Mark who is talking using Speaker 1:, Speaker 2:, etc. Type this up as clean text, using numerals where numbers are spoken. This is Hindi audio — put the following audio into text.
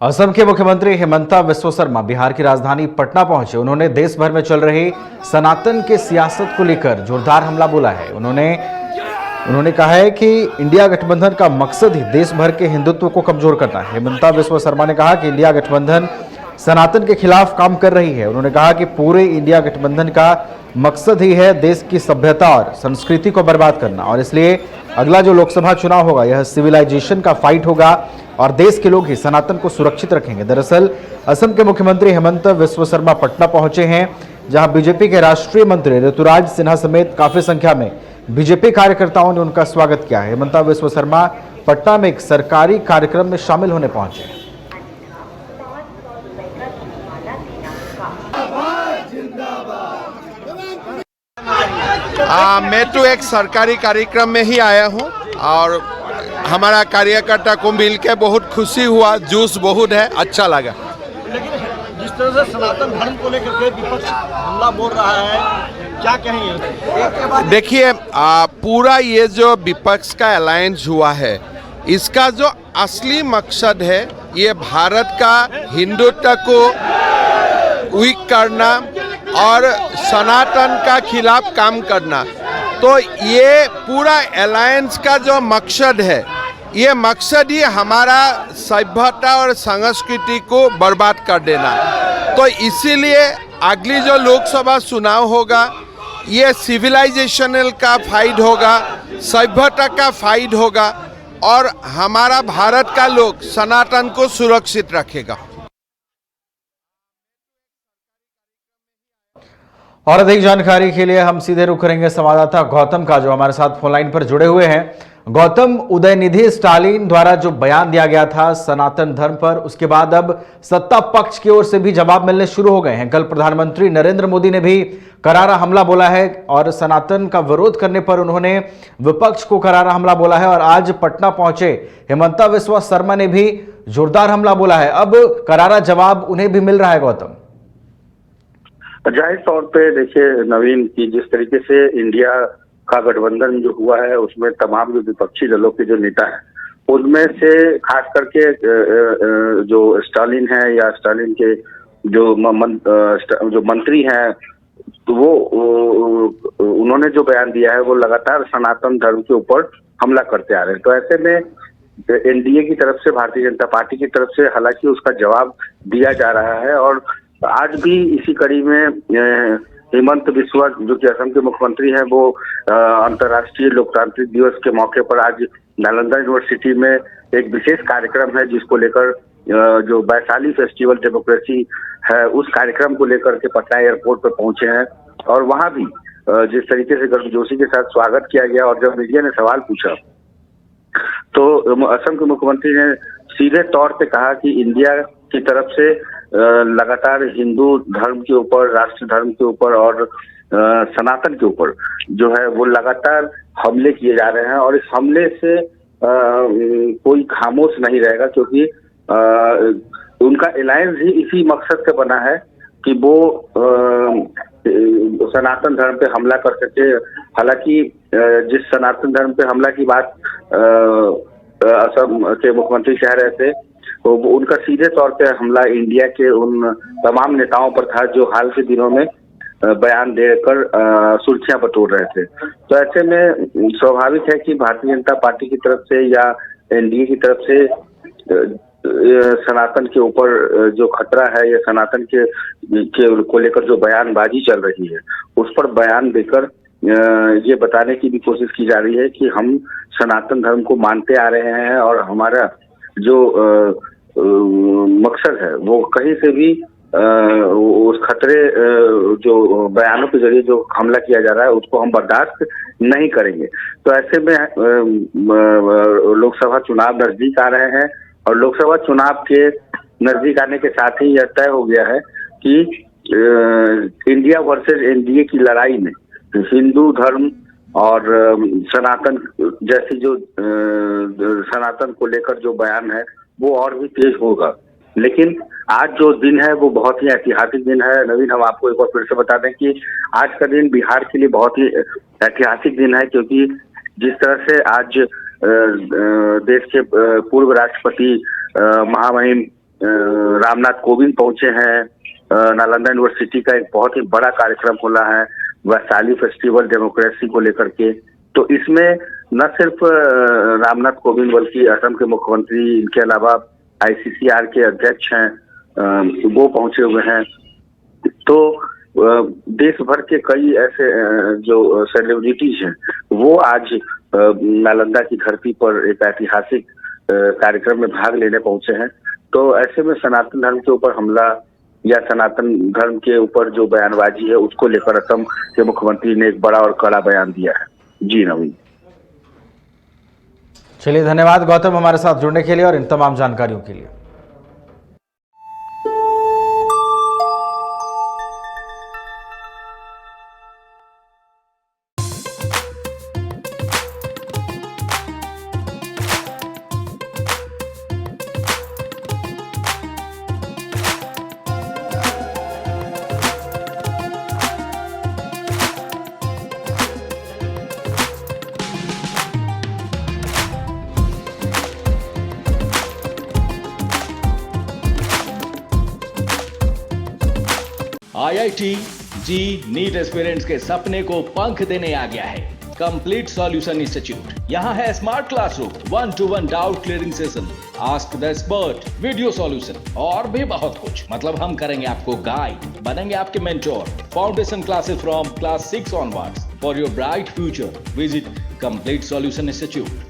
Speaker 1: असम के मुख्यमंत्री हिमंता बिस्वा शर्मा बिहार की राजधानी पटना पहुंचे। उन्होंने देश भर में चल रही सनातन के सियासत को लेकर जोरदार हमला बोला है। उन्होंने कहा है कि इंडिया गठबंधन का मकसद ही देश भर के हिंदुत्व को कमजोर करना है। हिमंता बिस्वा शर्मा ने कहा कि इंडिया गठबंधन सनातन के खिलाफ काम कर रही है। उन्होंने कहा कि पूरे इंडिया गठबंधन का मकसद ही है देश की सभ्यता और संस्कृति को बर्बाद करना, और इसलिए अगला जो लोकसभा चुनाव होगा यह सिविलाइजेशन का फाइट होगा और देश के लोग ही सनातन को सुरक्षित रखेंगे। दरअसल असम के मुख्यमंत्री हिमंता बिस्वा शर्मा पटना पहुंचे हैं, जहां बीजेपी के राष्ट्रीय मंत्री ऋतुराज सिन्हा समेत काफी संख्या में बीजेपी कार्यकर्ताओं ने उनका स्वागत किया है। हिमंता बिस्वा शर्मा पटना में एक सरकारी कार्यक्रम में शामिल होने पहुंचे।
Speaker 2: मैं तो एक सरकारी कार्यक्रम में ही आया हूं और हमारा कार्यकर्ता को मिलकर बहुत खुशी हुआ, जूस बहुत है, अच्छा लगा।
Speaker 3: लेकिन जिस तरह से सनातन धर्म को लेकर के विपक्ष हमला बोल रहा है, क्या कहेंगे?
Speaker 2: देखिए, पूरा ये जो विपक्ष का अलायंस हुआ है, इसका जो असली मकसद है ये भारत का हिंदुत्व को वीक करना और सनातन का खिलाफ काम करना। तो ये पूरा अलायंस का जो मकसद है, ये मकसद ही हमारा सभ्यता और संस्कृति को बर्बाद कर देना। तो इसीलिए अगली जो लोकसभा चुनाव होगा ये सिविलाइजेशनल का फाइट होगा, सभ्यता का फाइट होगा और हमारा भारत का लोग सनातन को सुरक्षित रखेगा।
Speaker 1: और अधिक जानकारी के लिए हम सीधे रुख करेंगे संवाददाता गौतम का, जो हमारे साथ फोन लाइन पर जुड़े हुए हैं। गौतम, उदयनिधि स्टालिन द्वारा जो बयान दिया गया था सनातन धर्म पर, उसके बाद अब सत्ता पक्ष की ओर से भी जवाब मिलने शुरू हो गए हैं। कल प्रधानमंत्री नरेंद्र मोदी ने भी करारा हमला बोला है और सनातन का विरोध करने पर उन्होंने विपक्ष को करारा हमला बोला है, और आज पटना पहुंचे हिमंता बिस्वा शर्मा ने भी जोरदार हमला बोला है। अब करारा जवाब उन्हें भी मिल रहा है। गौतम,
Speaker 4: जाहिर तौर पे देखिए नवीन, की जिस तरीके से इंडिया का गठबंधन जो हुआ है उसमें तमाम जो विपक्षी दलों के जो नेता हैं, उनमें से खास करके जो स्टालिन है या स्टालिन के जो मंत्री हैं, तो वो उन्होंने जो बयान दिया है वो लगातार सनातन धर्म के ऊपर हमला करते आ रहे हैं। तो ऐसे में एनडीए की तरफ से, भारतीय जनता पार्टी की तरफ से हालांकि उसका जवाब दिया जा रहा है, और आज भी इसी कड़ी में हिमंत बिस्वा जो कि असम के मुख्यमंत्री हैं, वो अंतर्राष्ट्रीय लोकतांत्रिक दिवस के मौके पर आज नालंदा यूनिवर्सिटी में एक विशेष कार्यक्रम है जिसको लेकर जो वैशाली फेस्टिवल डेमोक्रेसी है, उस कार्यक्रम को लेकर के पटना एयरपोर्ट पर पहुंचे हैं। और वहां भी जिस तरीके से गर्मजोशी के साथ स्वागत किया गया, और जब मीडिया ने सवाल पूछा तो असम के मुख्यमंत्री ने सीधे तौर पे कहा कि इंडिया की तरफ से लगातार हिंदू धर्म के ऊपर, राष्ट्र धर्म के ऊपर और सनातन के ऊपर जो है वो लगातार हमले किए जा रहे हैं, और इस हमले से कोई खामोश नहीं रहेगा, क्योंकि उनका अलायंस ही इसी मकसद से बना है कि वो सनातन धर्म पे हमला कर सके। हालांकि जिस सनातन धर्म पे हमला की बात असम के मुख्यमंत्री कह रहे थे, तो उनका सीधे तौर पे हमला इंडिया के उन तमाम नेताओं पर था जो हाल के दिनों में बयान देकर सुर्खियां बटोर रहे थे। तो ऐसे में स्वाभाविक है कि भारतीय जनता पार्टी की तरफ से या एनडीए की तरफ से सनातन के ऊपर जो खतरा है या सनातन के को लेकर जो बयानबाजी चल रही है, उस पर बयान देकर ये बताने की भी कोशिश की जा रही है कि हम सनातन धर्म को मानते आ रहे हैं और हमारा जो मकसद है वो कहीं से भी उस खतरे जो बयानों के जरिए जो हमला किया जा रहा है उसको हम बर्दाश्त नहीं करेंगे। तो ऐसे में लोकसभा चुनाव नजदीक आ रहे हैं, और लोकसभा चुनाव के नजदीक आने के साथ ही यह तय हो गया है कि इंडिया वर्सेस एनडीए की लड़ाई में हिंदू धर्म और सनातन जैसी जो सनातन को लेकर जो बयान है वो और भी तेज होगा। लेकिन आज जो दिन है वो बहुत ही ऐतिहासिक दिन है। नवीन, हम आपको एक बार फिर से बता दें कि आज का दिन बिहार के लिए बहुत ही ऐतिहासिक दिन है, क्योंकि जिस तरह से आज देश के पूर्व राष्ट्रपति महामहिम रामनाथ कोविंद पहुंचे हैं। नालंदा यूनिवर्सिटी का एक बहुत ही बड़ा कार्यक्रम हो रहा है वैशाली फेस्टिवल डेमोक्रेसी को लेकर के। तो इसमें न सिर्फ रामनाथ कोविंद बल्कि असम के मुख्यमंत्री, इनके अलावा ICCR के अध्यक्ष हैं, वो पहुंचे हुए हैं। तो देश भर के कई ऐसे जो सेलिब्रिटीज हैं वो आज नालंदा की धरती पर एक ऐतिहासिक कार्यक्रम में भाग लेने पहुंचे हैं। तो ऐसे में सनातन धर्म के ऊपर हमला या सनातन धर्म के ऊपर जो बयानबाजी है उसको लेकर असम के मुख्यमंत्री ने एक बड़ा और कड़ा बयान दिया है। जी नवीन।
Speaker 1: चलिए, धन्यवाद गौतम हमारे साथ जुड़ने के लिए और इन तमाम जानकारियों के लिए।
Speaker 5: IIT जी नीट एस्पिरेंट्स के सपने को पंख देने आ गया है कंप्लीट सॉल्यूशन इंस्टीट्यूट। यहाँ है smart classroom, 1-to-1 doubt clearing session, ask the expert, video solution और भी बहुत कुछ। मतलब हम करेंगे आपको गाइड, बनेंगे आपके mentor. Foundation classes from class 6 onwards for your bright future. Visit complete solution institute.